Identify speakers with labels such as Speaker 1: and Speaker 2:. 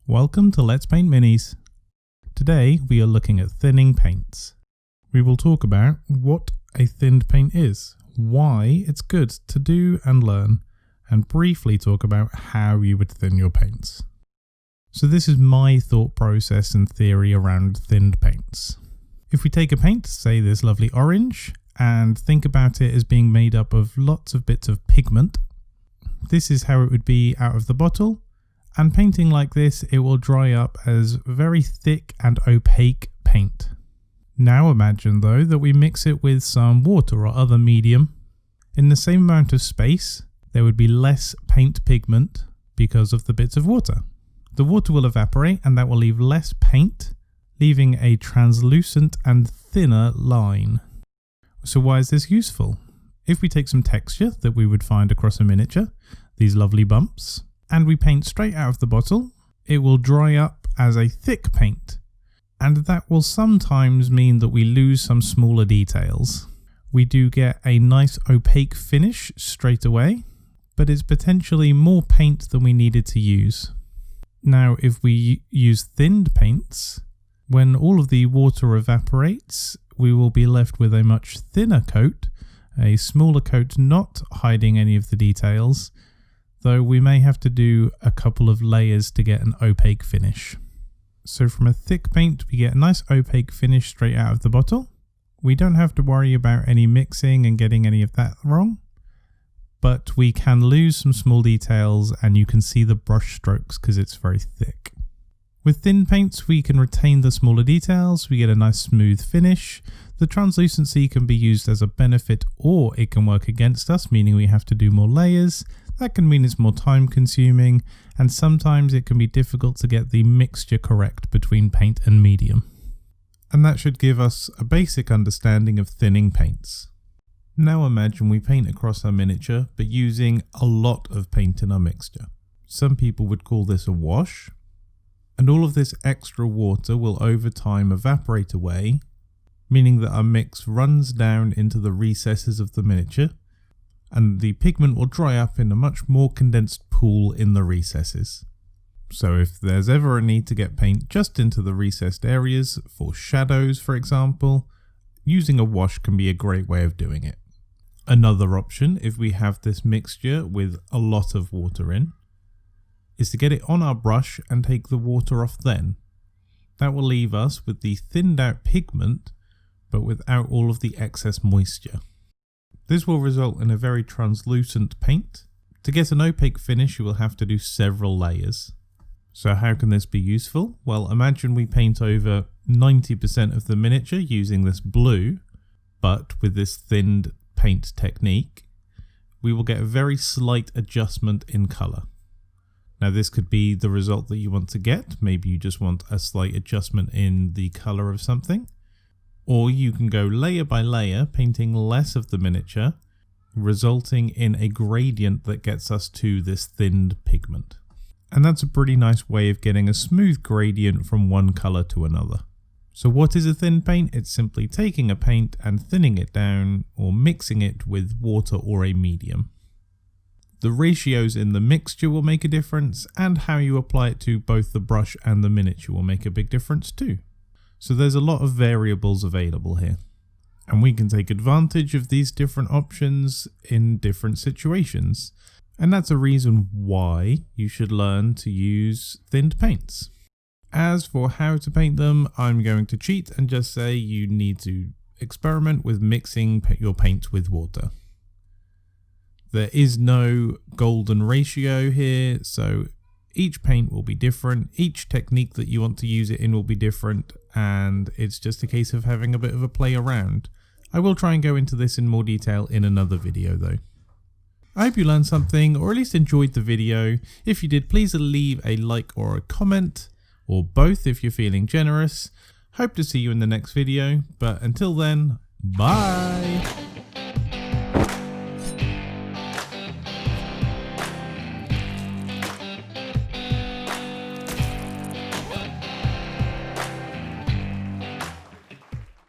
Speaker 1: Welcome to Let's Paint Minis. Today we are looking at thinning paints. We will talk about what a thinned paint is, why it's good to do and learn, and briefly talk about how you would thin your paints. So this is my thought process and theory around thinned paints. If we take a paint, say this lovely orange, and think about it as being made up of lots of bits of pigment, this is how it would be out of the bottle. And painting like this, it will dry up as very thick and opaque paint. Now imagine though that we mix it with some water or other medium. In the same amount of space, there would be less paint pigment because of the bits of water. The water will evaporate and that will leave less paint, leaving a translucent and thinner line. So why is this useful? If we take some texture that we would find across a miniature, these lovely bumps, and we paint straight out of the bottle, it will dry up as a thick paint, and that will sometimes mean that we lose some smaller details. We do get a nice opaque finish straight away, but it's potentially more paint than we needed to use. Now if we use thinned paints, when all of the water evaporates, we will be left with a much thinner coat, a smaller coat not hiding any of the details, though we may have to do a couple of layers to get an opaque finish. So from a thick paint we get a nice opaque finish straight out of the bottle. We don't have to worry about any mixing and getting any of that wrong, but we can lose some small details and you can see the brush strokes because it's very thick. With thin paints we can retain the smaller details, we get a nice smooth finish. The translucency can be used as a benefit or it can work against us, meaning we have to do more layers. That can mean it's more time consuming, and sometimes it can be difficult to get the mixture correct between paint and medium. And that should give us a basic understanding of thinning paints. Now imagine we paint across our miniature, but using a lot of paint in our mixture. Some people would call this a wash, and all of this extra water will over time evaporate away, meaning that our mix runs down into the recesses of the miniature, and the pigment will dry up in a much more condensed pool in the recesses. So if there's ever a need to get paint just into the recessed areas, for shadows for example, using a wash can be a great way of doing it. Another option, if we have this mixture with a lot of water in, is to get it on our brush and take the water off then. That will leave us with the thinned out pigment, but without all of the excess moisture. This will result in a very translucent paint. To get an opaque finish you will have to do several layers. So how can this be useful? Well, imagine we paint over 90% of the miniature using this blue, but with this thinned paint technique, we will get a very slight adjustment in colour. Now this could be the result that you want to get. Maybe you just want a slight adjustment in the colour of something. Or you can go layer by layer, painting less of the miniature, resulting in a gradient that gets us to this thinned pigment. And that's a pretty nice way of getting a smooth gradient from one colour to another. So what is a thin paint? It's simply taking a paint and thinning it down or mixing it with water or a medium. The ratios in the mixture will make a difference, and how you apply it to both the brush and the miniature will make a big difference too. So there's a lot of variables available here, and we can take advantage of these different options in different situations. And that's a reason why you should learn to use thinned paints. As for how to paint them, I'm going to cheat and just say you need to experiment with mixing your paint with water. There is no golden ratio here, so each paint will be different, each technique that you want to use it in will be different, and it's just a case of having a bit of a play around. I will try and go into this in more detail in another video though. I hope you learned something, or at least enjoyed the video. If you did, please leave a like or a comment, or both if you're feeling generous. Hope to see you in the next video, but until then, bye!